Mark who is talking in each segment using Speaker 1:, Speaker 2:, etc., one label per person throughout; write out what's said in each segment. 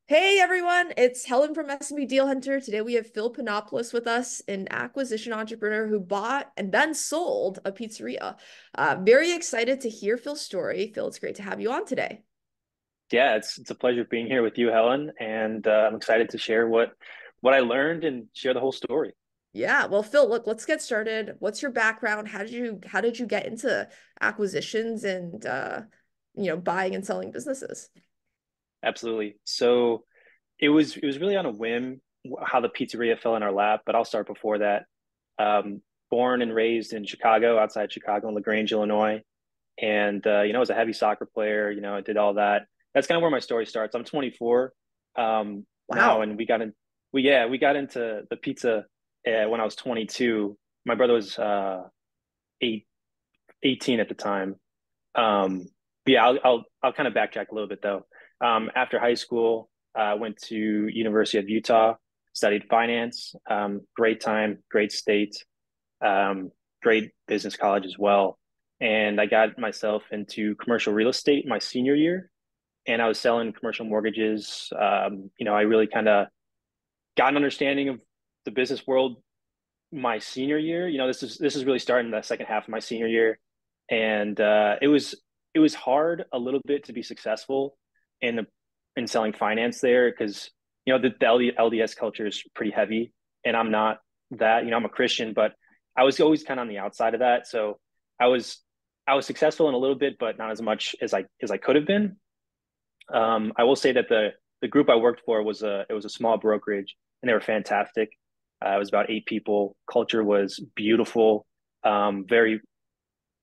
Speaker 1: Hey everyone, it's Helen from SMB Deal Hunter. Today we have Phil Panopoulos with us, an acquisition entrepreneur who bought and then sold a pizzeria. Very excited to hear Phil's story. Phil, it's great to have you on today.
Speaker 2: Yeah, it's a pleasure being here with you, Helen, and I'm excited to share what I learned and share the whole story.
Speaker 1: Yeah, well, Phil, look, let's get started. What's your background? How did you get into acquisitions and buying and selling businesses?
Speaker 2: Absolutely. So it was really on a whim how the pizzeria fell in our lap, but I'll start before that. Born and raised in Chicago, outside Chicago, in LaGrange, Illinois, and I was a heavy soccer player. I did all that. That's kind of where my story starts. I'm 24 now,
Speaker 1: Wow.
Speaker 2: and we got into the pizza when I was 22. My brother was eight 18 at the time. Yeah, I'll kind of backtrack a little bit though. After high school, I went to University of Utah, studied finance. Great time, great state, great business college as well. And I got myself into commercial real estate my senior year, and I was selling commercial mortgages. I really kind of got an understanding of the business world my senior year. This is really starting the second half of my senior year, and it was hard a little bit to be successful in the in selling finance there because the LDS culture is pretty heavy, and I'm not that. I'm a Christian, but I was always kind of on the outside of that. So I was I was successful in a little bit, but not as much as I could have been. I will say that the group I worked for was a small brokerage, and they were fantastic. It was about 8 people. Culture was beautiful, very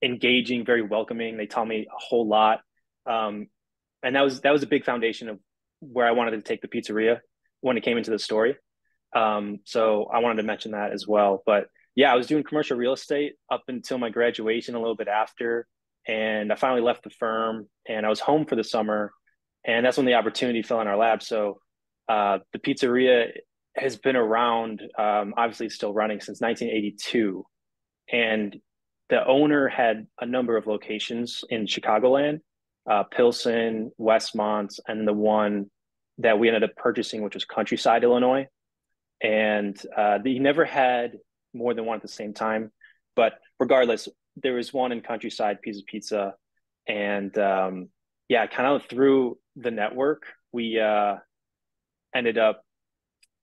Speaker 2: engaging, very welcoming. They taught me a whole lot, um, and that was a big foundation of where I wanted to take the pizzeria when it came into the story. So I wanted to mention that as well. But yeah, I was doing commercial real estate up until my graduation, a little bit after, and I finally left the firm, and I was home for the summer, and that's when the opportunity fell in our lap. So the pizzeria has been around, obviously it's still running since 1982, and the owner had a number of locations in Chicagoland, Pilsen, Westmont, and the one that we ended up purchasing, which was Countryside, Illinois. And he never had more than one at the same time. But regardless, there was one in Countryside, Pisa Pizza, and yeah, kind of through the network, we ended up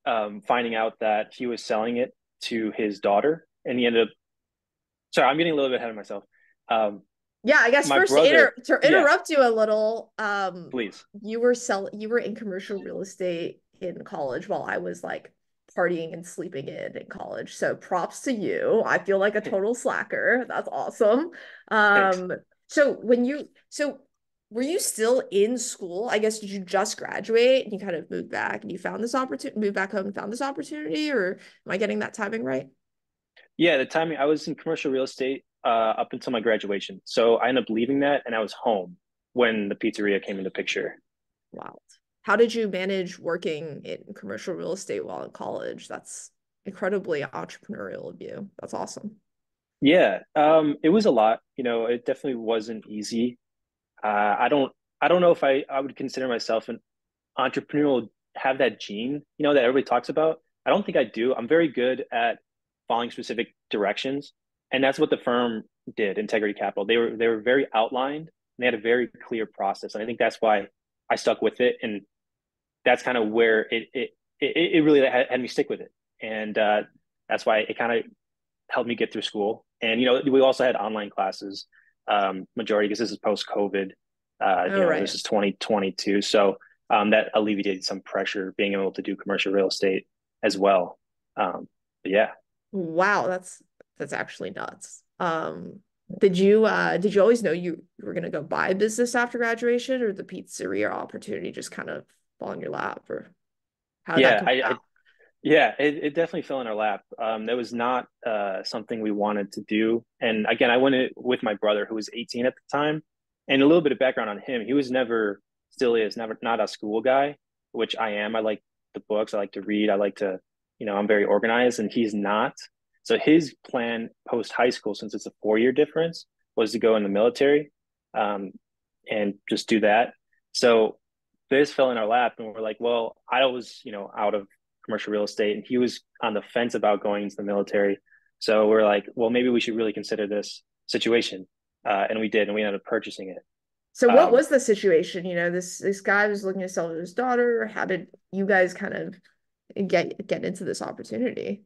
Speaker 2: finding out that he was selling it to his daughter, and he ended up. Sorry, I'm getting a little bit ahead of myself. Um,
Speaker 1: Yeah, I guess
Speaker 2: my
Speaker 1: first
Speaker 2: brother,
Speaker 1: to
Speaker 2: yeah,
Speaker 1: interrupt you a little,
Speaker 2: please.
Speaker 1: you were in commercial real estate in college while I was like partying and sleeping in college. So props to you. I feel like a total slacker. That's awesome.
Speaker 2: Thanks.
Speaker 1: Um, so were you still in school? I guess did you just graduate and you kind of moved back and you found this opportunity, moved back home and found this opportunity, or am I getting that timing right?
Speaker 2: Yeah, the timing, I was in commercial real estate up until my graduation. So I ended up leaving that, and I was home when the pizzeria came into picture.
Speaker 1: Wow. How did you manage working in commercial real estate while in college? That's incredibly entrepreneurial of you. That's awesome.
Speaker 2: Yeah, it was a lot. It definitely wasn't easy. I don't know if I would consider myself an entrepreneurial, have that gene, that everybody talks about. I don't think I do. I'm very good at following specific directions, and that's what the firm did, Integrity Capital. They were very outlined, and they had a very clear process, and I think that's why I stuck with it, and that's kind of where it really had me stick with it, and that's why it kind of helped me get through school. And we also had online classes, majority because this is post COVID.
Speaker 1: Oh,
Speaker 2: This
Speaker 1: right.
Speaker 2: is 2022, so that alleviated some pressure being able to do commercial real estate as well. But yeah,
Speaker 1: Wow, that's actually nuts. Did you always know you were gonna go buy a business after graduation, or the pizzeria opportunity just kind of fall in your lap, or how did that
Speaker 2: yeah,
Speaker 1: come
Speaker 2: I
Speaker 1: about?
Speaker 2: yeah, it definitely fell in our lap. That was not something we wanted to do. And again, I went it with my brother who was 18 at the time. And a little bit of background on him. He was never, still is, never not a school guy, which I am. I like the books. I like to read. I like to, I'm very organized, and he's not. So his plan post high school, since it's a 4 year difference, was to go in the military, um, and just do that. So this fell in our lap, and we're like, well, I was, out of commercial real estate, and he was on the fence about going into the military. So we're like, well, maybe we should really consider this situation, and we did, and we ended up purchasing it.
Speaker 1: So what
Speaker 2: Um,
Speaker 1: was the situation? This guy was looking to sell to his daughter. How did you guys kind of get into this opportunity?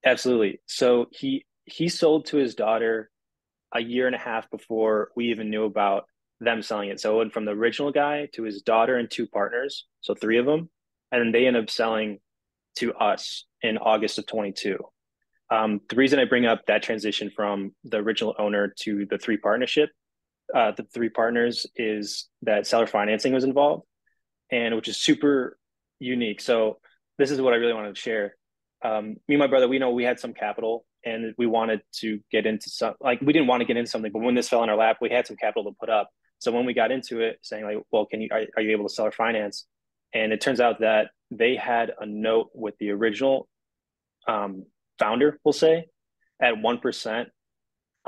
Speaker 2: Absolutely. So he sold to his daughter a year and a half before we even knew about them selling it. So it went from the original guy to his daughter and two partners, so three of them, and then they ended up selling to us in August of 22. The reason I bring up that transition from the original owner to the three partners, is that seller financing was involved, and which is super unique. So this is what I really wanted to share. Me and my brother, we know we had some capital and we wanted to get into we didn't want to get into something, but when this fell in our lap, we had some capital to put up. So when we got into it, saying like, well, are you able to seller finance? And it turns out that they had a note with the original founder, we'll say, at 1%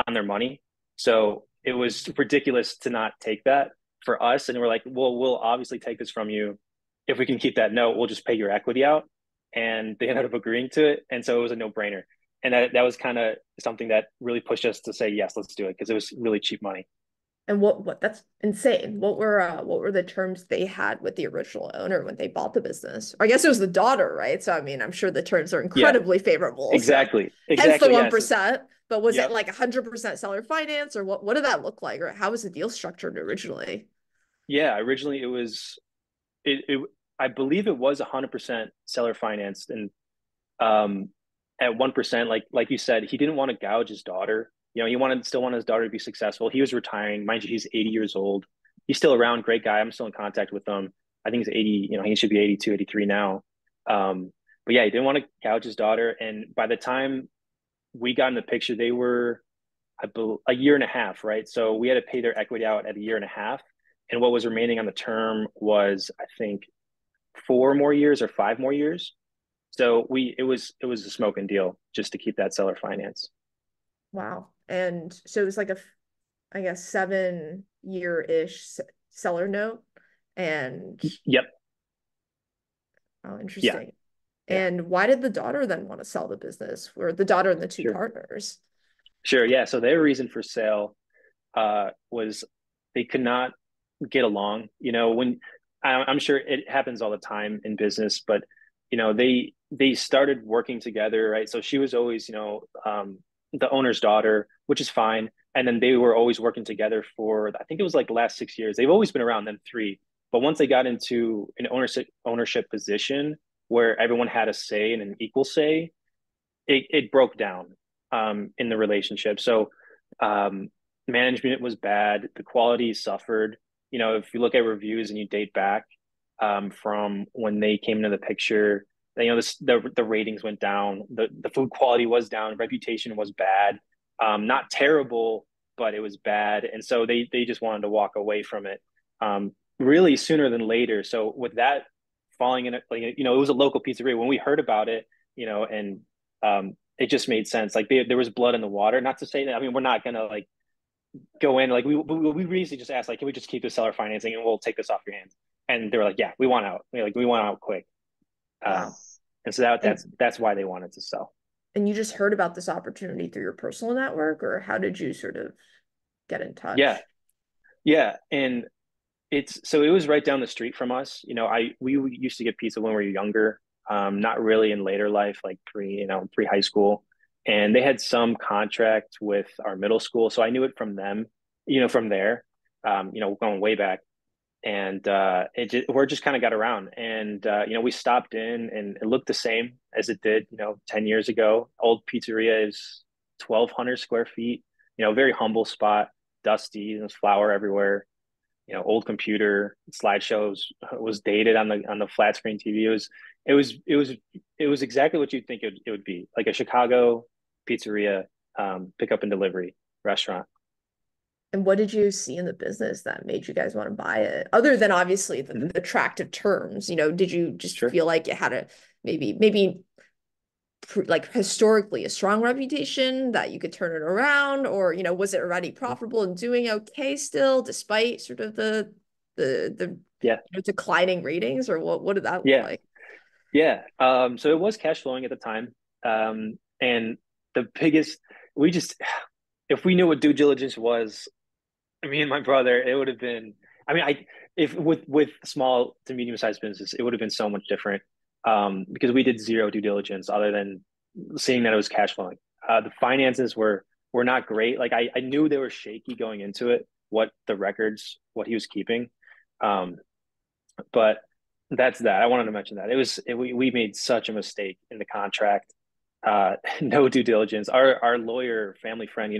Speaker 2: on their money. So it was ridiculous to not take that for us. And we're like, well, we'll obviously take this from you. If we can keep that note, we'll just pay your equity out. And they ended up agreeing to it. And so it was a no brainer. And that was kind of something that really pushed us to say, yes, let's do it, because it was really cheap money.
Speaker 1: And what that's insane. What were the terms they had with the original owner when they bought the business? Or I guess it was the daughter, right? So I mean, I'm sure the terms are
Speaker 2: Yeah,
Speaker 1: incredibly favorable. So
Speaker 2: exactly.
Speaker 1: hence the
Speaker 2: Exactly. Yes.
Speaker 1: 1%. But was it
Speaker 2: Yep.
Speaker 1: like 100% seller finance or what did that look like? Or how was the deal structured originally?
Speaker 2: Yeah. Originally it I believe it was 100% seller financed. And um, at 1%, like you said, he didn't want to gouge his daughter. He still wanted his daughter to be successful. He was retiring. Mind you, he's 80 years old. He's still around, great guy. I'm still in contact with him. I think he's 80, he should be 82, 83 now. But yeah, he didn't want to gouge his daughter. And by the time we got in the picture, they were a year and a half, right? So we had to pay their equity out at a year and a half. And what was remaining on the term was, I think, 4 more years or 5 more years. So it was a smoking deal just to keep that seller finance.
Speaker 1: Wow. And so it was like I guess 7-year-ish seller note. And
Speaker 2: Yep.
Speaker 1: oh,
Speaker 2: Yeah.
Speaker 1: interesting.
Speaker 2: Yeah.
Speaker 1: And why did the daughter then want to sell the business? Or the daughter and the two
Speaker 2: Sure.
Speaker 1: partners?
Speaker 2: Sure. Yeah. So their reason for sale was they could not get along. When I'm sure it happens all the time in business, but they started working together, right? So she was always, the owner's daughter, which is fine. And then they were always working together for, I think it was like the last 6 years. They've always been around, them three. But once they got into an ownership position where everyone had a say and an equal say, it broke down in the relationship. So um, management was bad. The quality suffered. If you look at reviews and you date back from when they came into the picture, the ratings went down. The food quality was down. Reputation was bad. Not terrible, but it was bad. And so they just wanted to walk away from it really sooner than later. So with that falling in it, like, it was a local pizzeria. When we heard about it, and it just made sense. Like there was blood in the water. Not to say that, I mean, we're not gonna like go in, like we recently just asked, like, can we just keep the seller financing and we'll take this off your hands? And they were like, yeah, we want out. We want out quick. Um,
Speaker 1: Wow.
Speaker 2: and so that
Speaker 1: And
Speaker 2: that's why they wanted to sell.
Speaker 1: and you just heard about this opportunity through your personal network, or how did you sort of get in
Speaker 2: Yeah,
Speaker 1: touch?
Speaker 2: yeah, and it was right down the street from us. We used to get pizza when we were younger, not really in later life, like pre high school, and they had some contract with our middle school, so I knew it from them, from there, going way back. And we're just kind of got around, and we stopped in, and it looked the same as it did 10 years ago. Old pizzeria is 1,200 square feet, very humble spot, dusty, there's flour everywhere, old computer, slideshows, was dated on the flat screen TV. It was exactly what you'd think it would be, like a Chicago pizzeria, pickup and delivery restaurant.
Speaker 1: And what did you see in the business that made you guys want to buy it? Other than obviously
Speaker 2: Mhm.
Speaker 1: the attractive terms, did you just
Speaker 2: Sure.
Speaker 1: feel like it had a maybe like historically a strong reputation that you could turn it around, or was it already profitable and doing okay still despite sort of the
Speaker 2: Yeah.
Speaker 1: declining ratings, or what did that look
Speaker 2: Yeah.
Speaker 1: like?
Speaker 2: Yeah. So it was cash flowing at the time. And the biggest, we just, if we knew what due diligence was, me and my brother, it would have been, I mean, I, if with small to medium sized businesses, it would have been so much different. Because we did zero due diligence other than seeing that it was cash flowing. The finances were not great. Like I knew they were shaky going into it, what he was keeping. Um, but that's that. I wanted to mention that we made such a mistake in the contract. No due diligence. Our lawyer, family friend, he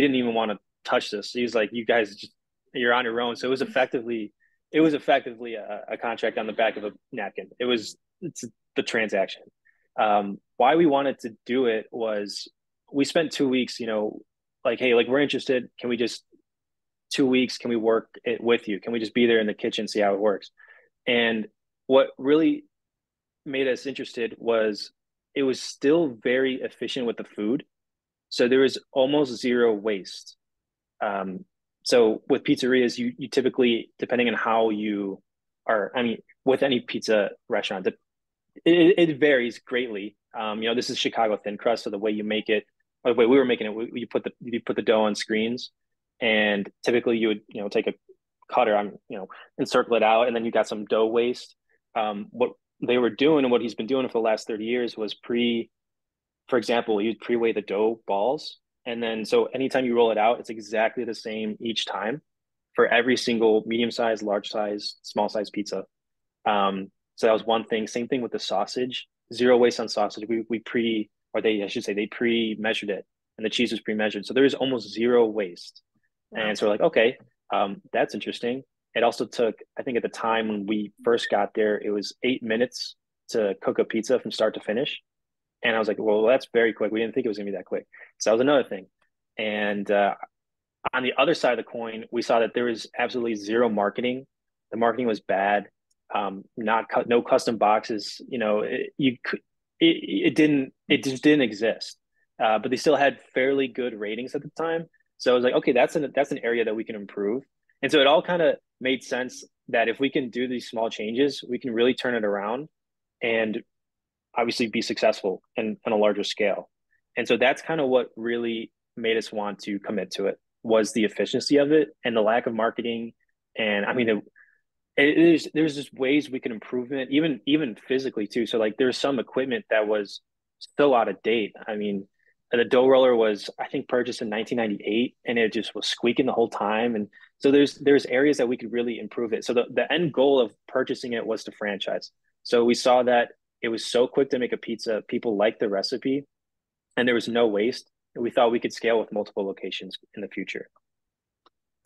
Speaker 2: didn't even want to touch this. He was like, "You guys just you're on your own." So it was effectively a contract on the back of a napkin. It's the transaction. Why we wanted to do it was we spent 2 weeks, like, hey, like we're interested. Can we just 2 weeks? Can we work it with you? Can we just be there in the kitchen, see how it works? And what really made us interested was it was still very efficient with the food. So there was almost zero waste. Um, so with pizzerias, you typically, depending on how you are, I mean, with any pizza restaurant, it varies greatly. This is Chicago thin crust, so the way you make it, or the way we were making it, you put the dough on screens, and typically you would take a cutter on and circle it out, and then you got some dough waste. What they were doing and what he's been doing for the last 30 years was for example, you'd pre-weigh the dough balls, and then so anytime you roll it out, it's exactly the same each time for every single medium size, large size, small size pizza. So that was one thing. Same thing with the sausage. Zero waste on sausage. I should say, they pre-measured it, and the cheese was pre-measured. So there was almost zero waste.
Speaker 1: Wow.
Speaker 2: And so we're like, okay, that's interesting. It also took, I think at the time when we first got there, it was 8 minutes to cook a pizza from start to finish. And I was like, well, that's very quick. We didn't think it was gonna be that quick. So that was another thing. And on the other side of the coin, we saw that there was absolutely zero marketing. The marketing was bad. Not no custom boxes. It just didn't exist. But they still had fairly good ratings at the time. So I was like, okay, that's an area that we can improve. And so it all kind of made sense that if we can do these small changes, we can really turn it around and obviously be successful on a larger scale. And so that's kind of what really made us want to commit to it was the efficiency of it and the lack of marketing. And I mean, there's just ways we can improve it, even physically too. So like there's some equipment that was so out of date. I mean, the dough roller was I think purchased in 1998, and it just was squeaking the whole time. And so there's areas that we could really improve it. So the end goal of purchasing it was to franchise. So we saw that it was so quick to make a pizza, people liked the recipe, and there was no waste. And we thought we could scale with multiple locations in the future.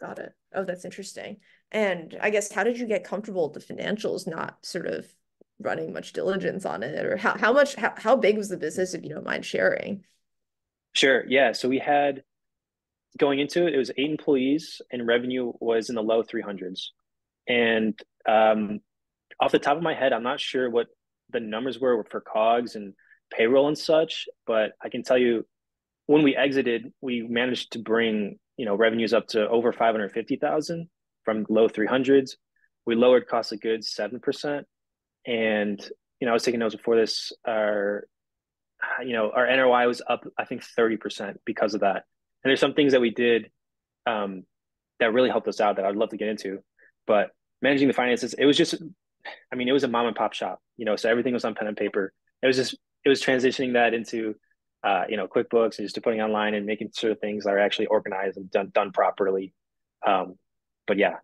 Speaker 1: Got it. Oh, that's interesting. And I guess how did you get comfortable with the financials not sort of running much diligence on it? Or how big was the business, if you don't mind sharing?
Speaker 2: Sure. Yeah. So we had going into it, it was 8 employees and revenue was in the low 300s. And off the top of my head, I'm not sure what the numbers were for COGS and payroll and such, but I can tell you when we exited, we managed to bring, revenues up to over 550,000 from low 300s. We lowered cost of goods 7%. And, I was taking notes before this, our NOI was up, I think 30% because of that. And there's some things that we did um, that really helped us out that I'd love to get into. But managing the finances, it was just, I mean, it was a mom and pop shop, so everything was on pen and paper. It was transitioning that into, QuickBooks and just putting online and making sure things are actually organized and done properly. Um, but yeah,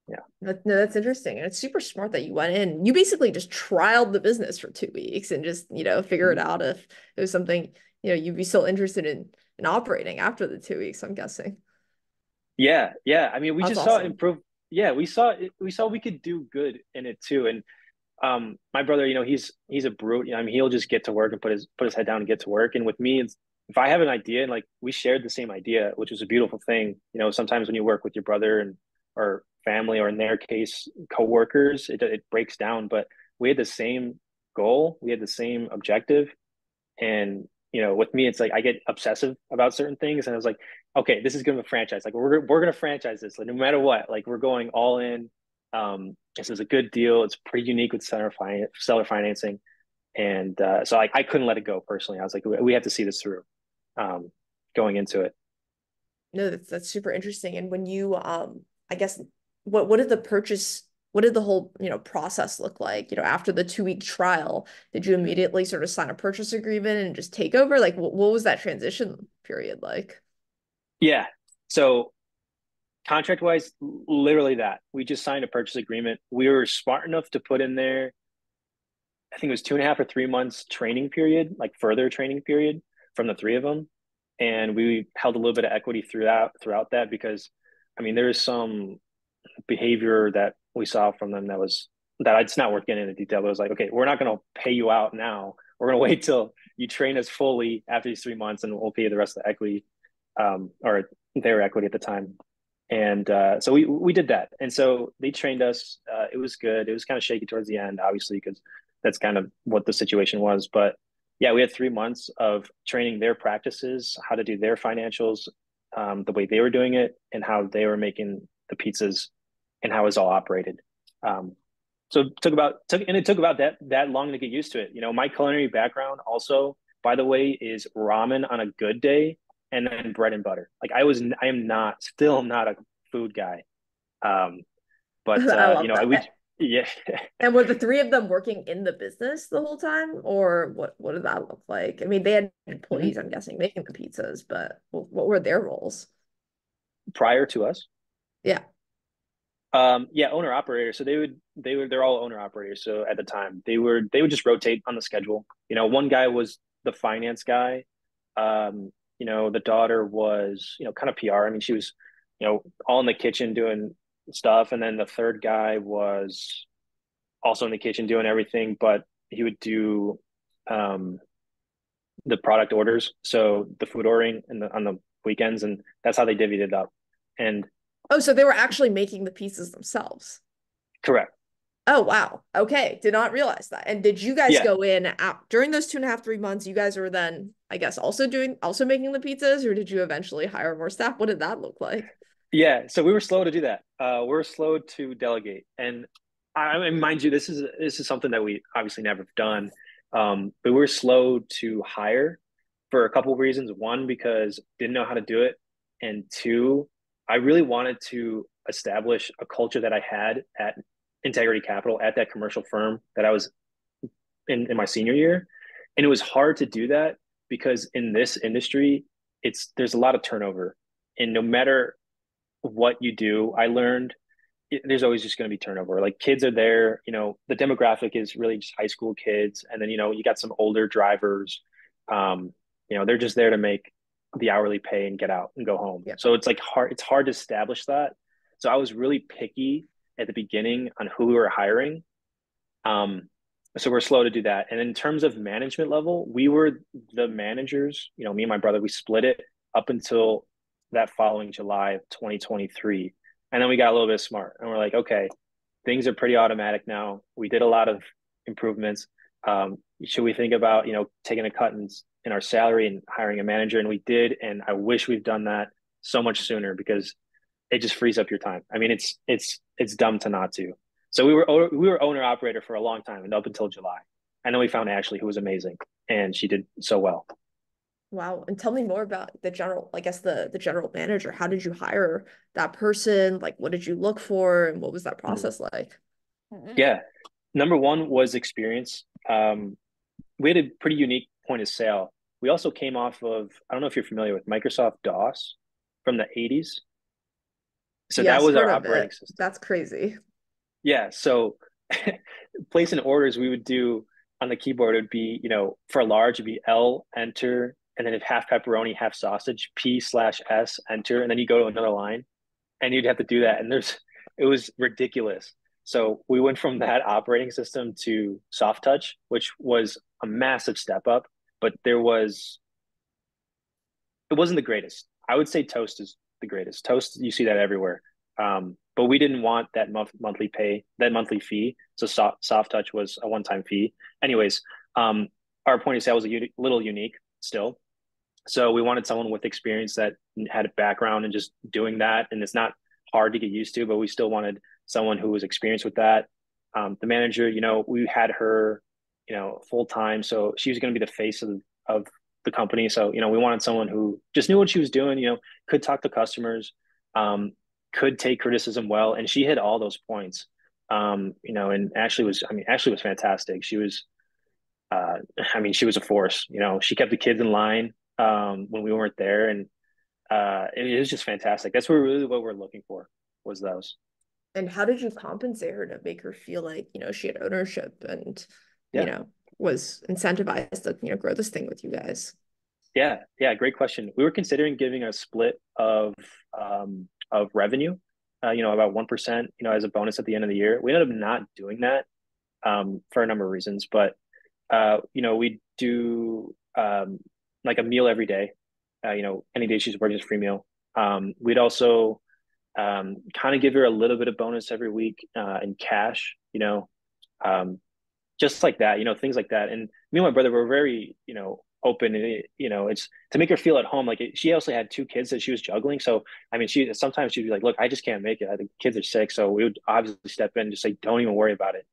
Speaker 2: yeah.
Speaker 1: No, that's interesting. And it's super smart that you went in. You basically just trialed the business for 2 weeks and just, figure it
Speaker 2: Mhm.
Speaker 1: out if it was something, you'd be still interested in operating after the 2 weeks, I'm guessing.
Speaker 2: Yeah, yeah. I mean, we
Speaker 1: That's
Speaker 2: just saw
Speaker 1: awesome.
Speaker 2: improve. Yeah, we saw we could do good in it too. And my brother, he's a brute. I mean, he'll just get to work and put his head down and get to work. And with me, it's if I have an idea and like we shared the same idea, which was a beautiful thing. Sometimes when you work with your brother and or family, or in their case, coworkers, it breaks down. But we had the same goal, we had the same objective, and with me, it's like I get obsessive about certain things, and I was like, okay, this is gonna be a franchise. Like we're gonna franchise this, like no matter what. Like we're going all in. This is a good deal. It's pretty unique with seller financing. And so I couldn't let it go personally. I was like, we have to see this through going into it.
Speaker 1: No, that's super interesting. And when you I guess what did the purchase what did the whole, process look like? After the 2 week trial, did you immediately sort of sign a purchase agreement and just take over? Like what was that transition period like?
Speaker 2: Yeah. So contract wise, literally that. We just signed a purchase agreement. We were smart enough to put in there, I think it was 2.5 or 3 months training period, like further training period from the three of them. And we held a little bit of equity throughout that because I mean there is some behavior that we saw from them that it's not worth getting into detail, but it was like, okay, we're not gonna pay you out now. We're gonna wait till you train us fully after these 3 months and we'll pay you the rest of the equity, or their equity at the time. And so we did that, and so they trained us. It was good. It was kind of shaky towards the end, obviously, because that's kind of what the situation was. But yeah, we had 3 months of training their practices, how to do their financials, the way they were doing it, and how they were making the pizzas, and how it was all operated. Um, so it took about that long to get used to it. My culinary background also, by the way, is ramen on a good day and then bread and butter. Like I am not still not a food guy. Um, but
Speaker 1: I love
Speaker 2: we
Speaker 1: that.
Speaker 2: yeah.
Speaker 1: And were the three of them working in the business the whole time, or what did that look like? I mean, they had employees,
Speaker 2: Mhm.
Speaker 1: I'm guessing, making the pizzas, but what were their roles?
Speaker 2: Prior to us.
Speaker 1: Yeah.
Speaker 2: Yeah, owner operator. So they're all owner operators. So at the time they would just rotate on the schedule. One guy was the finance guy. The daughter was, kind of PR. I mean, she was, all in the kitchen doing stuff. And then the third guy was also in the kitchen doing everything, but he would do um the product orders. So the food ordering on the weekends, and that's how they divvied it up. And
Speaker 1: Oh, so they were actually making the pizzas themselves.
Speaker 2: correct.
Speaker 1: Oh, wow. Okay. Did not realize that. And did you guys
Speaker 2: Yeah.
Speaker 1: go in out during those 2.5, 3 months? You guys were then, I guess, also making the pizzas, or did you eventually hire more staff? What did that look like?
Speaker 2: Yeah, so we were slow to do that. We're slow to delegate, and I mean, mind you, this is something that we obviously never have done. But we're slow to hire for a couple of reasons. One, because didn't know how to do it, and two, I really wanted to establish a culture that I had at Integrity Capital at that commercial firm that I was in my senior year, and it was hard to do that because in this industry, there's a lot of turnover, and no matter what you do, I learned there's always just going to be turnover. Like kids are there, the demographic is really just high school kids. And then, you got some older drivers. Um, they're just there to make the hourly pay and get out and go home.
Speaker 1: Yeah.
Speaker 2: So it's hard to establish that. So I was really picky at the beginning on who we were hiring. Um, so we're slow to do that. And in terms of management level, we were the managers, me and my brother, we split it up until that following July of 2023. And then we got a little bit smart and we're like, okay, things are pretty automatic now. We did a lot of improvements. Should we think about, taking a cut in our salary and hiring a manager? And we did. And I wish we've done that so much sooner because it just frees up your time. I mean, it's dumb to not to. So we were owner operator for a long time and up until July, and then we found Ashley, who was amazing, and she did so well.
Speaker 1: Wow. And tell me more about I guess the general manager. How did you hire that person? Like, what did you look for, and what was that
Speaker 2: Mhm.
Speaker 1: process like?
Speaker 2: Yeah, number one was experience. We had a pretty unique point of sale. We also came off of, I don't know if you're familiar with Microsoft DOS from the 80s. So that
Speaker 1: Yes,
Speaker 2: was
Speaker 1: heard
Speaker 2: our
Speaker 1: of
Speaker 2: operating
Speaker 1: it.
Speaker 2: system.
Speaker 1: That's crazy.
Speaker 2: Yeah, so placing orders we would do on the keyboard would be, for large it'd be L enter, and then if half pepperoni, half sausage, P/S enter, and then you go to another line and you'd have to do that. And it was ridiculous. So we went from that operating system to soft touch, which was a massive step up, but it wasn't the greatest. I would say Toast is the greatest. Toast, you see that everywhere. But we didn't want that monthly pay, that monthly fee. So soft touch was a one-time fee. Anyways, our point of sale was little unique still. So we wanted someone with experience that had a background in just doing that. And it's not hard to get used to, but we still wanted someone who was experienced with that. The manager, we had her, full time, so she was going to be the face of the company. So, we wanted someone who just knew what she was doing, could talk to customers, um, could take criticism well, and she hit all those points. And Ashley was fantastic. Uh, she was a force. She kept the kids in line when we weren't there, and it was just fantastic. That's what we're looking for was those.
Speaker 1: And how did you compensate her to make her feel like, she had ownership and, you
Speaker 2: Yeah,
Speaker 1: know, was incentivized to, grow this thing with you guys?
Speaker 2: yeah, yeah. Great question. We were considering giving a split of revenue, about 1%, as a bonus at the end of the year. We ended up not doing that for a number of reasons, but we do like a meal every day. Any day she's working is a free meal. We'd also kind of give her a little bit of bonus every week in cash, um, just like that, things like that. And me and my brother were very, open. And it's to make her feel at home. Like she also had two kids that she was juggling. So she sometimes she'd be like, "Look, I just can't make it. The kids are sick." So we would obviously step in and just say, "Don't even worry about it."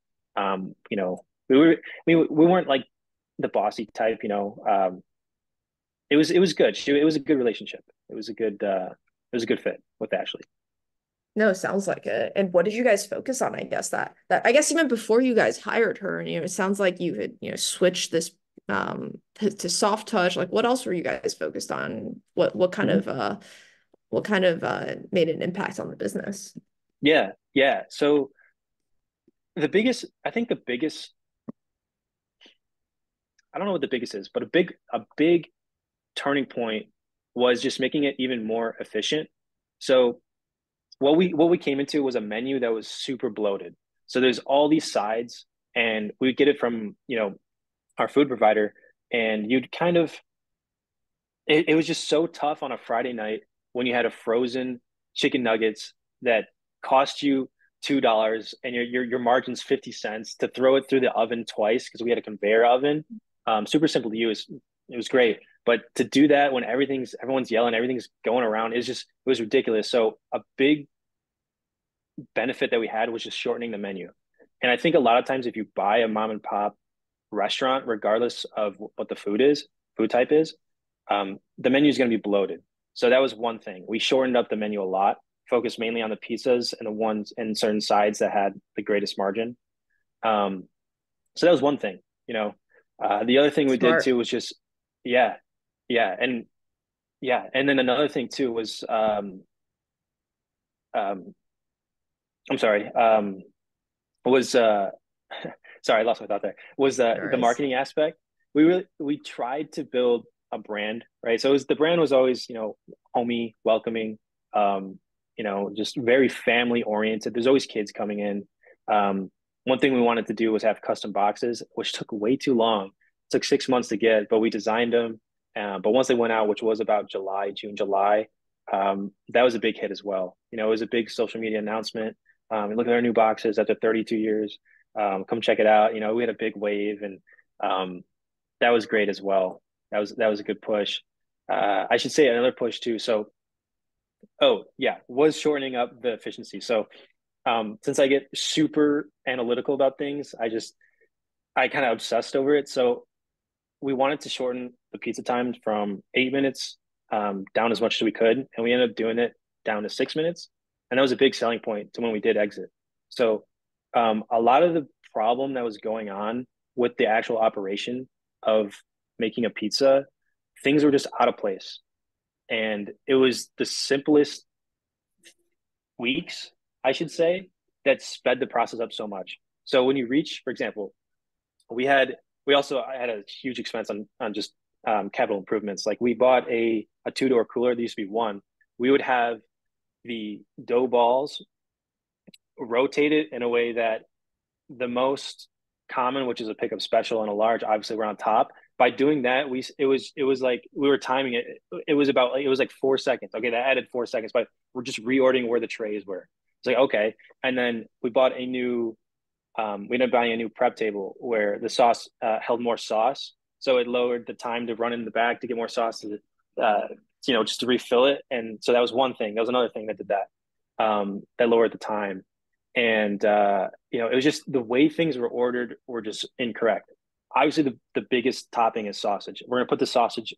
Speaker 2: We weren't like the bossy type. It was good. It was a good relationship. It was a good fit with Ashley.
Speaker 1: No, sounds like it. And what did you guys focus on? I guess that I guess even before you guys hired her, and it sounds like you had, switched this to soft touch. Like what else were you guys focused on?
Speaker 2: Mhm.
Speaker 1: What kind of made an impact on the business?
Speaker 2: Yeah, yeah. So I think the biggest, I don't know what the biggest is, but a big turning point was just making it even more efficient. So what we came into was a menu that was super bloated. So there's all these sides, and we get it from our food provider, and you'd kind of it was just so tough on a Friday night when you had a frozen chicken nuggets that cost you $2 and your margin's 50 cents to throw it through the oven twice because we had a conveyor oven. Super simple to use. It was great. But to do that when everyone's yelling, everything's going around, it was ridiculous. So a big benefit that we had was just shortening the menu. And I think a lot of times if you buy a mom and pop restaurant, regardless of what the food type is, the menu is going to be bloated. So that was one thing. We shortened up the menu a lot, focused mainly on the pizzas and the ones and certain sides that had the greatest margin. Um, so that was one thing. The other thing we did
Speaker 1: Smart.
Speaker 2: too was just, yeah, yeah, and then another thing too was, um, I'm sorry, was sorry, I lost my thought there. Was
Speaker 1: No
Speaker 2: the
Speaker 1: worries.
Speaker 2: marketing aspect. We tried to build a brand, right? So the brand was always, homey, welcoming, just very family oriented. There's always kids coming in. One thing we wanted to do was have custom boxes, which took way too long. It took 6 months to get, but we designed them. But once they went out, which was about June, July, that was a big hit as well. It was a big social media announcement. Look at our new boxes after 32 years. Come check it out. We had a big wave, and that was great as well. That was a good push. I should say another push too. So, oh yeah, was shortening up the efficiency. So, since I get super analytical about things, I kind of obsessed over it. So we wanted to shorten the pizza times from 8 minutes down as much as we could, and we ended up doing it down to 6 minutes, and that was a big selling point to when we did exit. So a lot of the problem that was going on with the actual operation of making a pizza, things were just out of place, and it was the simplest weeks, I should say, that sped the process up so much. So when you reach, for example, we had we also had a huge expense on just capital improvements. Like we bought a two-door cooler that used to be one. We would have the dough balls rotated in a way that the most common, which is a pickup special and a large, obviously we're on top. By doing that, it was like we were timing it. It was like 4 seconds. Okay, that added 4 seconds, but we're just reordering where the trays were. It's like okay, and then we ended up buying a new prep table where the sauce held more sauce, so it lowered the time to run in the back to get more sauce just to refill it. And so that was one thing. That was another thing that did that. That lowered the time. And it was just the way things were ordered were just incorrect. Obviously, the biggest topping is sausage. We're gonna put the sausage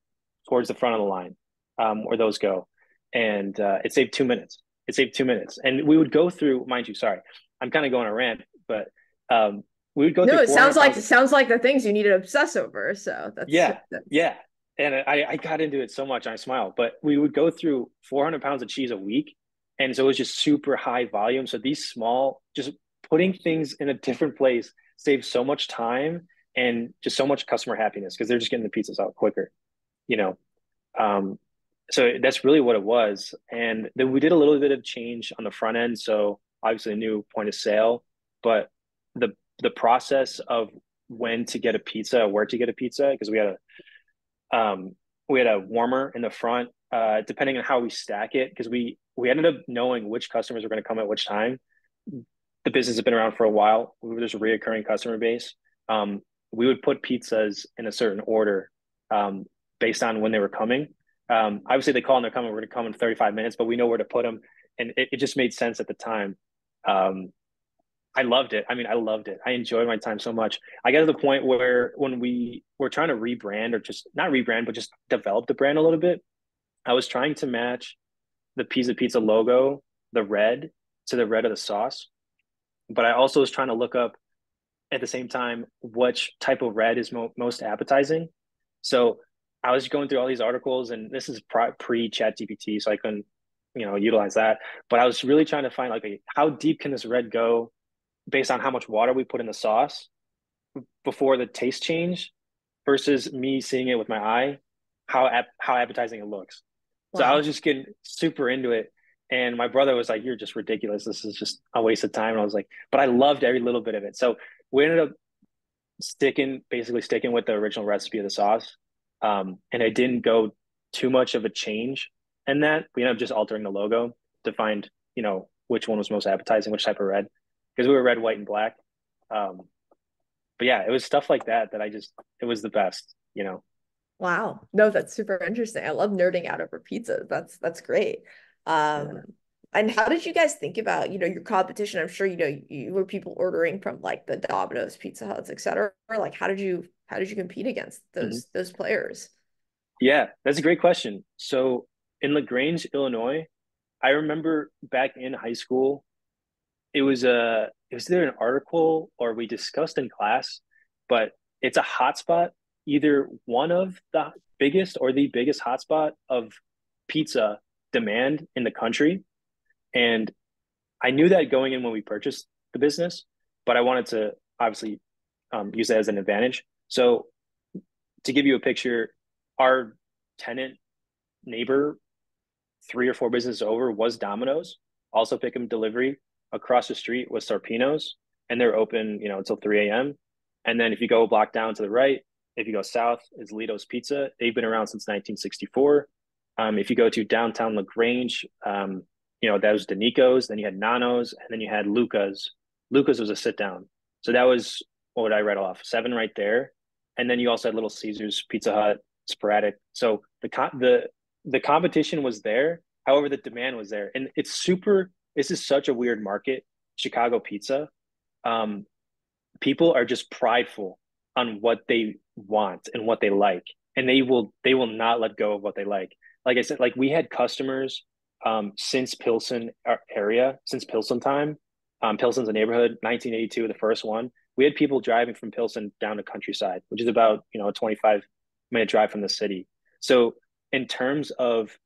Speaker 2: towards the front of the line, where those go, and it saved 2 minutes. It saved 2 minutes, and we would go through, mind you, sorry, I'm kind of going a rant, but um, we would go through
Speaker 1: No,
Speaker 2: 400
Speaker 1: it
Speaker 2: pounds of
Speaker 1: sounds like the things you need to obsess over. So
Speaker 2: yeah,
Speaker 1: that's
Speaker 2: yeah. And I got into it so much, I smile. But we would go through 400 pounds of cheese a week. And so it was just super high volume. So these small, just putting things in a different place saves so much time and just so much customer happiness because they're just getting the pizzas out quicker, you know. Um, so that's really what it was. And then we did a little bit of change on the front end. So obviously a new point of sale, but the the process of when to get a pizza, where to get a pizza, because we had a warmer in the front, depending on how we stack it, because we ended up knowing which customers were going to come at which time. The business has been around for a while. We were just a reoccurring customer base. We would put pizzas in a certain order based on when they were coming. Obviously, they call and they're coming. We're going to come in 35 minutes, but we know where to put them, and it just made sense at the time. Um, I loved it. I mean, I loved it. I enjoyed my time so much. I got to the point where when we were trying to rebrand or just not rebrand, but just develop the brand a little bit, I was trying to match the Pisa Pizza logo, the red, to the red of the sauce. But I also was trying to look up at the same time which type of red is most appetizing. So I was going through all these articles, and this is pre Chat GPT, so I couldn't, utilize that. But I was really trying to find like how deep can this red go based on how much water we put in the sauce before the taste change versus me seeing it with my eye, how appetizing it looks. So I was
Speaker 1: wow.
Speaker 2: just getting super into it. And my brother was like, "You're just ridiculous. This is just a waste of time." And I was like, "But I loved every little bit of it." So we ended up basically sticking with the original recipe of the sauce. And I didn't go too much of a change in that. We ended up just altering the logo to find, which one was most appetizing, which type of red, because we were red, white, and black. Um, but yeah, it was stuff like that it was the best.
Speaker 1: Wow. No, that's super interesting. I love nerding out over pizzas. That's great. Um,
Speaker 2: Yeah.
Speaker 1: and how did you guys think about, your competition? I'm sure, you were people ordering from like the Domino's, Pizza Huts, et cetera. Like how did you compete against
Speaker 2: Mhm.
Speaker 1: those players?
Speaker 2: Yeah, that's a great question. So in LaGrange, Illinois, I remember back in high school, it was either an article or we discussed in class, but it's a hotspot, either one of the biggest or the biggest hotspot of pizza demand in the country. And I knew that going in when we purchased the business, but I wanted to obviously use that as an advantage. So to give you a picture, our tenant neighbor 3 or 4 businesses over was Domino's, also pick 'em delivery. Across the street was Sarpino's, and they're open, until 3 a.m. And then if you go a block down to the right, if you go south, is Lito's Pizza. They've been around since 1964. If you go to downtown LaGrange, that was Danico's. Then you had Nano's, and then you had Luca's. Luca's was a sit down. So that was what would I read off? 7 right there. And then you also had Little Caesars, Pizza Hut, sporadic. So the competition was there. However, the demand was there, and this is such a weird market, Chicago pizza. Um, People are just prideful on what they want and what they like, and they will not let go of what they like. Like I said, like we had customers since Pilsen area, since Pilsen time. Pilsen's a neighborhood, 1982, the first one. We had people driving from Pilsen down to Countryside, which is about a 25-minute drive from the city. So in terms of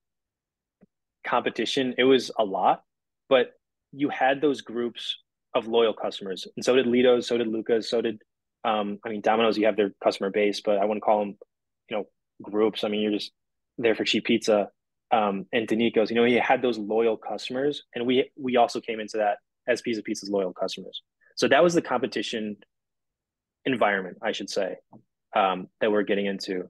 Speaker 2: competition, it was a lot, but you had those groups of loyal customers, and so did Litos, so did Lucas, so did I mean Domino's. You have their customer base, but I wouldn't call them, you know, groups. I mean, you're just there for cheap pizza. And Danico's, you had those loyal customers, and we also came into that as Pizza Pizza's loyal customers. So that was the competition environment, I should say, that we're getting into.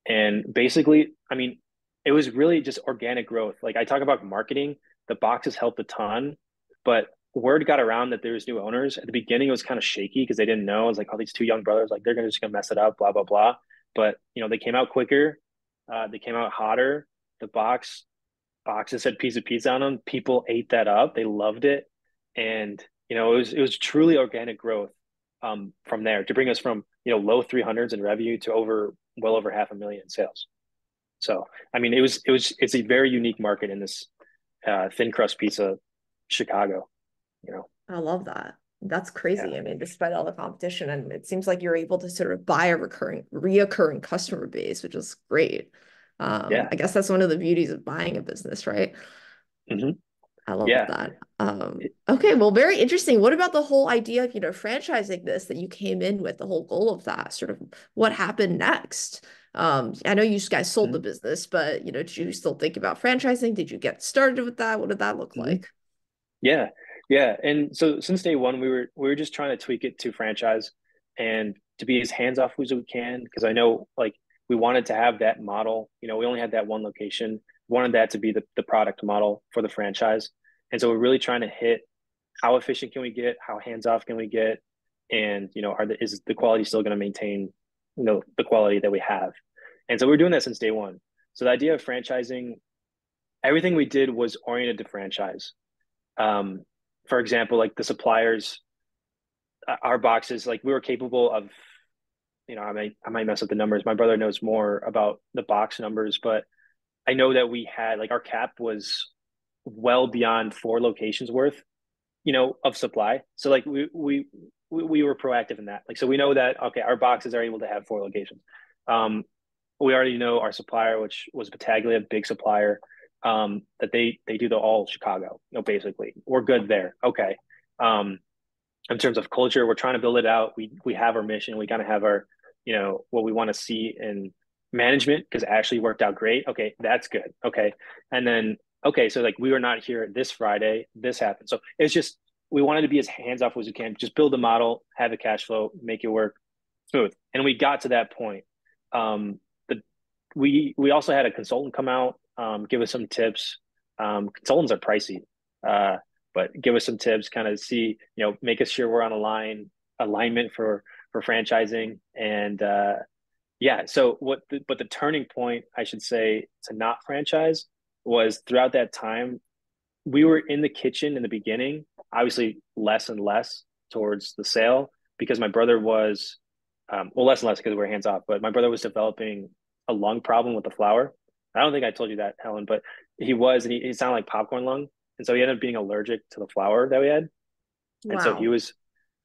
Speaker 2: And basically, I mean, it was really just organic growth. Like I talk about marketing, the boxes helped a ton, but word got around that there was new owners. At the beginning, it was kind of shaky because they didn't know. It was like, oh, these two young brothers, like just gonna mess it up, blah blah blah. But they came out quicker, they came out hotter. The boxes said Pizza Pizza on them. People ate that up. They loved it, and it was truly organic growth from there to bring us from low 300s in revenue to well over 500,000 in sales. So I mean, it's a very unique market in this thin crust pizza, Chicago. You know,
Speaker 1: I love that. That's
Speaker 2: yeah,
Speaker 1: crazy. I mean, despite all the competition, and it seems like you're able to sort of buy a reoccurring customer base, which is great.
Speaker 2: yeah,
Speaker 1: I guess that's one of the beauties of buying a business, right?
Speaker 2: hmm
Speaker 1: I love
Speaker 2: yeah.
Speaker 1: that. Okay, well, very interesting. What about the whole idea of, franchising this that you came in with, the whole goal of that, sort of what happened next? I know you guys sold the
Speaker 2: Mhm.
Speaker 1: business, but, did you still think about franchising? Did you get started with that? What did that look
Speaker 2: hmm
Speaker 1: like?
Speaker 2: Yeah, yeah. And so since day one, we were just trying to tweak it to franchise and to be as hands off as we can because I know like we wanted to have that model. We only had that one location. Wanted that to be the product model for the franchise, and so we're really trying to hit how efficient can we get, how hands off can we get, and is the quality still going to maintain the quality that we have, and so we're doing that since day one. So the idea of franchising, everything we did was oriented to franchise. Um, for example, like the suppliers, our boxes, like we were capable of, I might mess up the numbers. My brother knows more about the box numbers, but I know that we had like our cap was well beyond 4 locations worth, of supply. So like we were proactive in that. Like so we know that okay, our boxes are able to have 4 locations. Um, we already know our supplier, which was Battaglia, big supplier, that they do the all Chicago, basically. We're good there. Okay. Um, in terms of culture, we're trying to build it out. We have our mission. We kind of have our, what we want to see in management because Ashley worked out great. Okay, that's good. Okay. And then okay, so like we were not here this Friday, this happened. So it's just we wanted to be as hands off as we can, just build a model, have a cash flow, make it work smooth. And we got to that point. Um, the we also had a consultant come out, give us some tips. Consultants are pricey. But give us some tips, kind of see, make us sure we're on alignment for franchising. And yeah, so but the turning point, I should say, to not franchise was throughout that time, we were in the kitchen in the beginning, obviously less and less towards the sale because my brother was, well, less and less because we're hands off, but my brother was developing a lung problem with the flour. I don't think I told you that, Helen, but he was, and he sounded like popcorn lung. And so he ended up being allergic to the flour that we had. And so he
Speaker 1: Wow.
Speaker 2: was,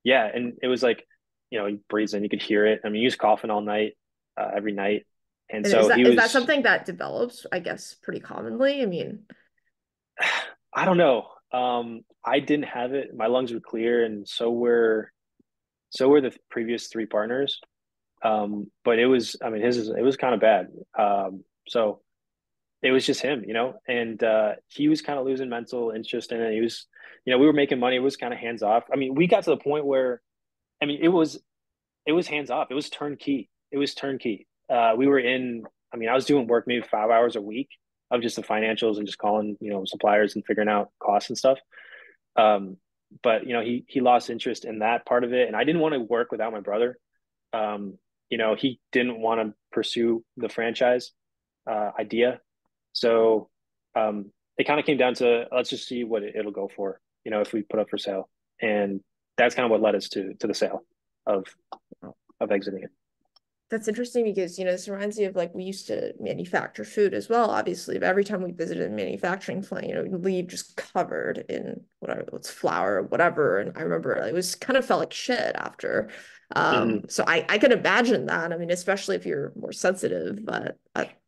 Speaker 2: yeah. And it was like, he breathes in, you could hear it. I mean, he was coughing all night, every night. And
Speaker 1: And
Speaker 2: so he
Speaker 1: is that
Speaker 2: was,
Speaker 1: something that develops, I guess, pretty commonly? I mean,
Speaker 2: I don't know. I didn't have it. My lungs were clear, and so were the previous 3 partners. But I mean, it was kind of bad. So it was just him, and he was kind of losing mental interest in it. He was, we were making money. It was kind of hands off. I mean, we got to the point where, I mean, it was hands off. It was turnkey. It was turnkey. We were in. I mean, I was doing work maybe 5 hours a week of just the financials and just calling, suppliers and figuring out costs and stuff. Um, but he lost interest in that part of it, and I didn't want to work without my brother. He didn't want to pursue the franchise idea, so it kind of came down to let's just see what it'll go for. If we put up for sale, and that's kind of what led us to the sale of of exiting it.
Speaker 1: that's interesting because, this reminds me of like we used to manufacture food as well, obviously. But every time we visited a manufacturing plant, we'd leave just covered in whatever it's flour or whatever. And I remember it was kind of felt like shit after.
Speaker 2: hmm
Speaker 1: So I can imagine that. I mean, especially if you're more sensitive, but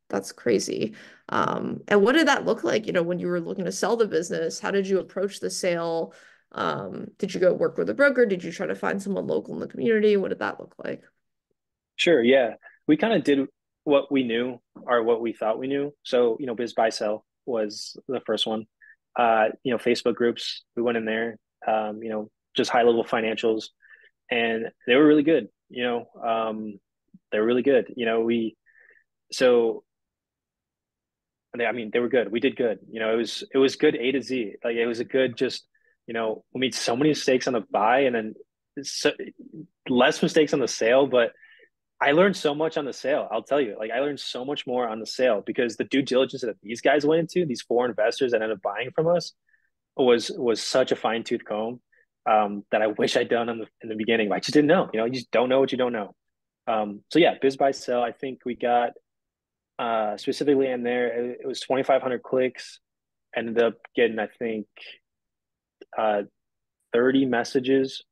Speaker 1: that's crazy. And what did that look like, when you were looking to sell the business? How did you approach the sale? Did you go work with a broker? Did you try to find someone local in the community? What did that look like?
Speaker 2: Sure, yeah. We kind of did what we knew or what we thought we knew. So, Biz Buy Sell was the first one. Facebook groups, we went in there, just high level financials, and they were really good. They were really good. So I mean, they were good. We did good. It was good A to Z. Like it was a good just, we made so many mistakes on the buy and then so, less mistakes on the sale, but I learned so much on the sale. I'll tell you, like I learned so much more on the sale because the due diligence that these guys went into, these 4 investors that ended up buying from us, was such a fine tooth comb. that I wish I'd done in the beginning. But I just didn't know. You just don't know what you don't know. So yeah, biz buy sell. I think we got specifically in there. It was 2,500 clicks. Ended up getting I think 30 messages.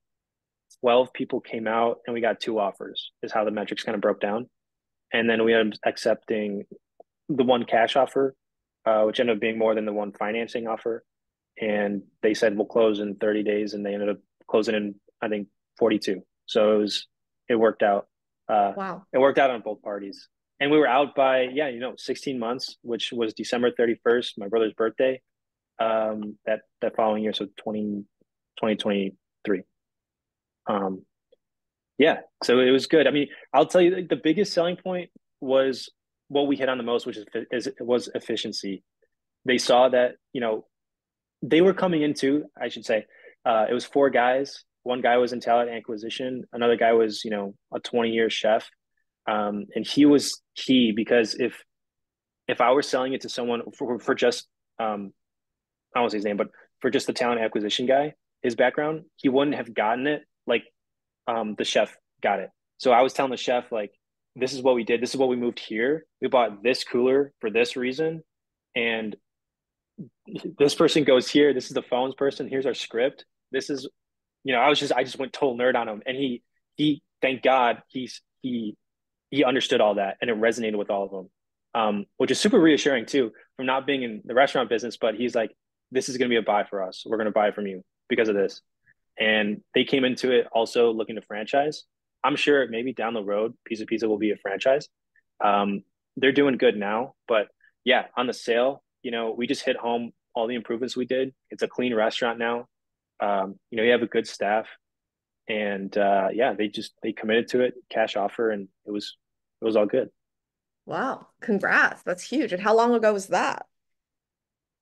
Speaker 2: 12 people came out, and we got two offers. Is how the metrics kind of broke down. And then we ended up accepting the one cash offer, which ended up being more than the one financing offer. And they said we'll close in 30 days, and they ended up closing in I think 42. So it worked out.
Speaker 1: Wow.
Speaker 2: It worked out on both parties, and we were out by 16 months, which was December 31st, my brother's birthday. That following year, so 2023. Um, yeah, so it was good. I mean, I'll tell you the biggest selling point was what we hit on the most, which was efficiency. They saw that they were coming into, I should say, it was four guys. One guy was in talent acquisition. Another guy was, a 20-year chef. And he was key because if I were selling it to someone for just, I won't say his name, but for just the talent acquisition guy, his background, he wouldn't have gotten it like the chef got it. So I was telling the chef, like, this is what we did. This is what we moved here. We bought this cooler for this reason. And this person goes here. This is the phones person. Here's our script. This is, I just went total nerd on him. And thank God he understood all that and it resonated with all of them. Which is super reassuring too, from not being in the restaurant business, but he's like, this is going to be a buy for us. We're going to buy from you because of this. And they came into it also looking to franchise. I'm sure maybe down the road, Pizza Pizza will be a franchise. Um, they're doing good now, but yeah, on the sale, we just hit home all the improvements we did. It's a clean restaurant now. You have a good staff, and yeah, they committed to it, cash offer, and it was all good.
Speaker 1: Wow. Congrats. That's huge. And how long ago was that?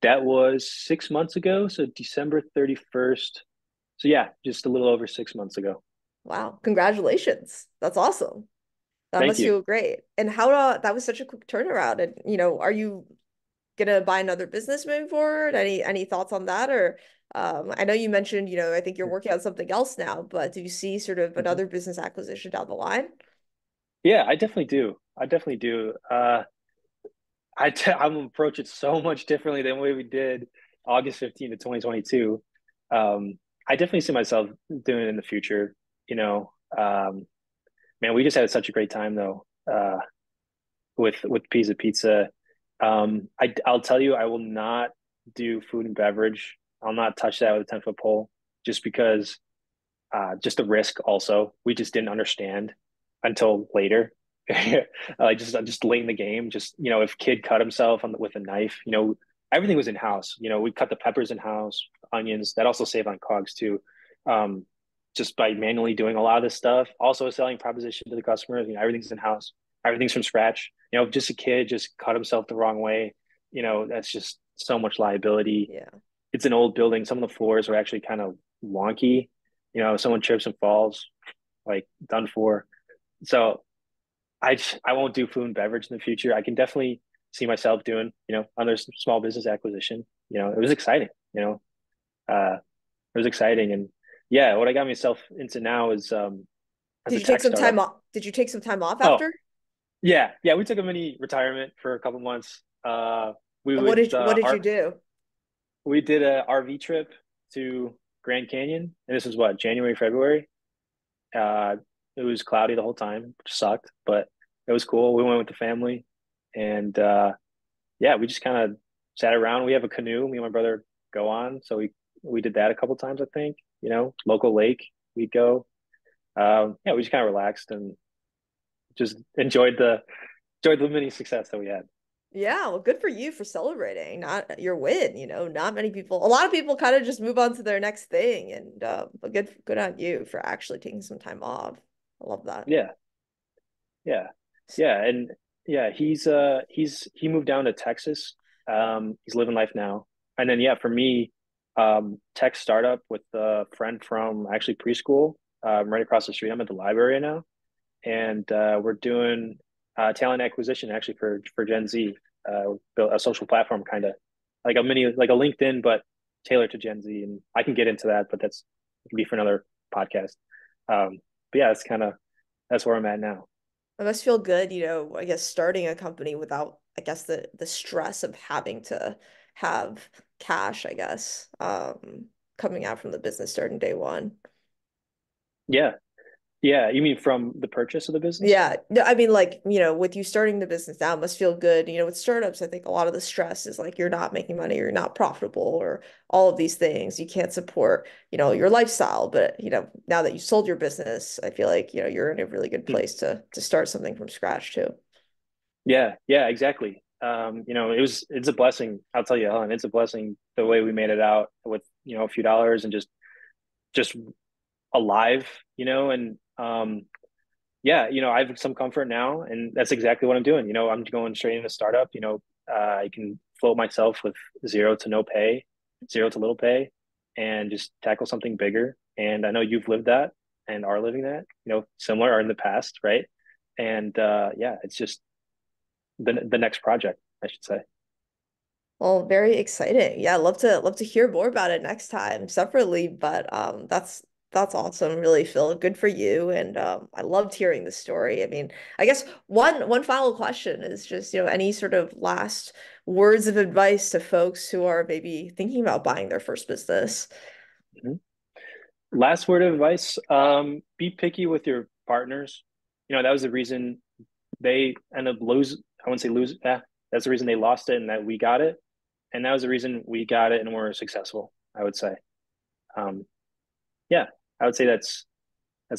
Speaker 2: That was 6 months ago, so December 31st. So yeah, just a little over 6 months ago.
Speaker 1: Wow. Congratulations. That's awesome. That
Speaker 2: Thank
Speaker 1: must
Speaker 2: you.
Speaker 1: feel great. And that was such a quick turnaround. And, are you gonna buy another business moving forward? Any thoughts on that? Or I know you mentioned, I think you're working on something else now, but do you see sort of
Speaker 2: Mhm.
Speaker 1: another business acquisition down the line?
Speaker 2: Yeah, I definitely do. I definitely do. I'm gonna approach it so much differently than the way we did August 15th of 2022. I definitely see myself doing it in the future. You know, um, man, we just had such a great time though, with Pisa Pizza. I'll tell you, I will not do food and beverage. I'll not touch that with a 10-foot pole, just because just the risk. Also, we just didn't understand until later. Just late in the game. Just if kid cut himself with a knife, everything was in house. We cut the peppers in house, onions. That also saved on cogs too. Um, just by manually doing a lot of this stuff. Also, a selling proposition to the customers. Everything's in house. Everything's from scratch. Just a kid just cut himself the wrong way. That's just so much liability.
Speaker 1: Yeah.
Speaker 2: It's an old building. Some of the floors are actually kind of wonky. If someone trips and falls, like done for. So I won't do food and beverage in the future. I can definitely see myself doing, other small business acquisition. It was exciting, it was exciting. And yeah, what I got myself into now is as
Speaker 1: Did
Speaker 2: a
Speaker 1: you take
Speaker 2: tech
Speaker 1: some time
Speaker 2: startup.
Speaker 1: off? Did you take some time off
Speaker 2: Oh,
Speaker 1: after?
Speaker 2: yeah, yeah, we took a mini retirement for a couple months. We
Speaker 1: And
Speaker 2: would
Speaker 1: what did you do?
Speaker 2: we did a RV trip to Grand Canyon, and this was what, January, February. Uh, it was cloudy the whole time, which sucked, but it was cool. We went with the family, and yeah, we just kind of sat around. We have a canoe. Me and my brother go on, so we did that a couple times. I think local lake. We'd go. Yeah, we just kind of relaxed and just enjoyed the mini success that we had.
Speaker 1: Yeah, well, good for you for celebrating, not your win. Not many people, a lot of people kind of just move on to their next thing, and but good on you for actually taking some time off. I love that.
Speaker 2: Yeah, yeah, yeah, and yeah, he moved down to Texas. He's living life now, and then yeah, for me, tech startup with a friend from actually preschool, right across the street. I'm at the library now, and we're doing talent acquisition actually for Gen Z. Built a social platform, kind of like a LinkedIn, but tailored to Gen Z. And I can get into that, but It could be for another podcast. But yeah, that's where I'm at now.
Speaker 1: It must feel good, I guess starting a company without, I guess, the stress of having to have cash, I guess, coming out from the business starting day one.
Speaker 2: Yeah, yeah. You mean from the purchase of the business?
Speaker 1: Yeah. No, I mean, like, with you starting the business now, it must feel good. With startups, I think a lot of the stress is like you're not making money, you're not profitable, or all of these things. You can't support, your lifestyle. But, now that you sold your business, I feel like, you're in a really good
Speaker 2: Hmm.
Speaker 1: place to start something from scratch too.
Speaker 2: Yeah, yeah, exactly. It's a blessing. I'll tell you, Helen, it's a blessing the way we made it out with, a few dollars and just alive, and yeah, I have some comfort now, and that's exactly what I'm doing. I'm going straight into startup. I can float myself with zero to no pay, zero to little pay, and just tackle something bigger. And I know you've lived that and are living that, similar or in the past, right? And yeah, it's just the next project, I should say.
Speaker 1: Well, very exciting. Yeah, love to hear more about it next time separately, but that's awesome, really, Phil. Good for you. And I loved hearing the story. I mean, I guess one final question is just, any sort of last words of advice to folks who are maybe thinking about buying their first business.
Speaker 2: Mhm. Last word of advice: be picky with your partners. That was the reason they end up lose. I wouldn't say lose. Yeah, that's the reason they lost it, and that we got it, and that was the reason we got it, and we're successful. I would say, um, yeah, I would say that's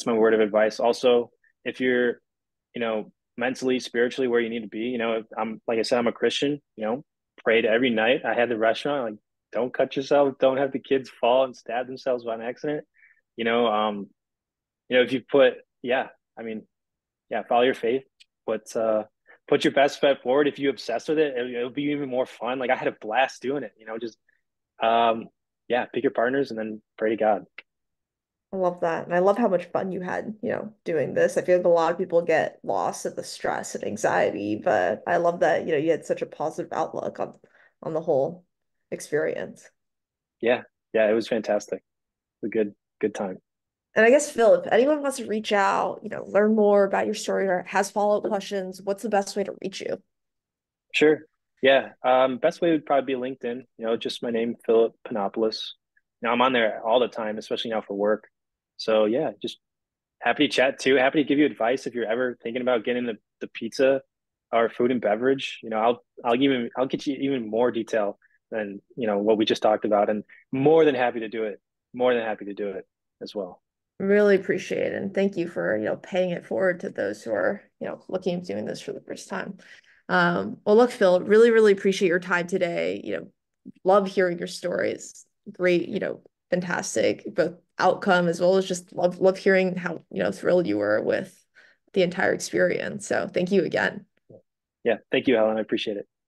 Speaker 2: my word of advice. Also, if you're, mentally, spiritually where you need to be, I'm like I said, I'm a Christian. Prayed every night. I had the restaurant. Like, don't cut yourself. Don't have the kids fall and stab themselves by an accident. You know, um, if you put, yeah, I mean, yeah, follow your faith, but put your best foot forward. If you obsess with it, it'll be even more fun. Like I had a blast doing it. Just um, yeah, pick your partners and then pray to God.
Speaker 1: I love that. And I love how much fun you had, doing this. I feel like a lot of people get lost in the stress and anxiety, but I love that, you had such a positive outlook on the whole experience.
Speaker 2: Yeah, yeah, it was fantastic. A good time.
Speaker 1: And I guess, Phil, if anyone wants to reach out, learn more about your story or has follow-up questions, what's the best way to reach you?
Speaker 2: Sure. Yeah. Best way would probably be LinkedIn. Just my name, Philip Panopoulos. Now I'm on there all the time, especially now for work. So yeah, just happy to chat too. Happy to give you advice if you're ever thinking about getting the pizza or food and beverage. I'll get you even more detail than what we just talked about, and more than happy to do it. More than happy to do it as well.
Speaker 1: Really appreciate it. And thank you for, paying it forward to those who are, looking at doing this for the first time. Well, look, Phil, really, really appreciate your time today. Love hearing your stories. Great, fantastic, both outcome as well as just love hearing how, thrilled you were with the entire experience. So thank you again.
Speaker 2: Yeah. Thank you, Helen. I appreciate it.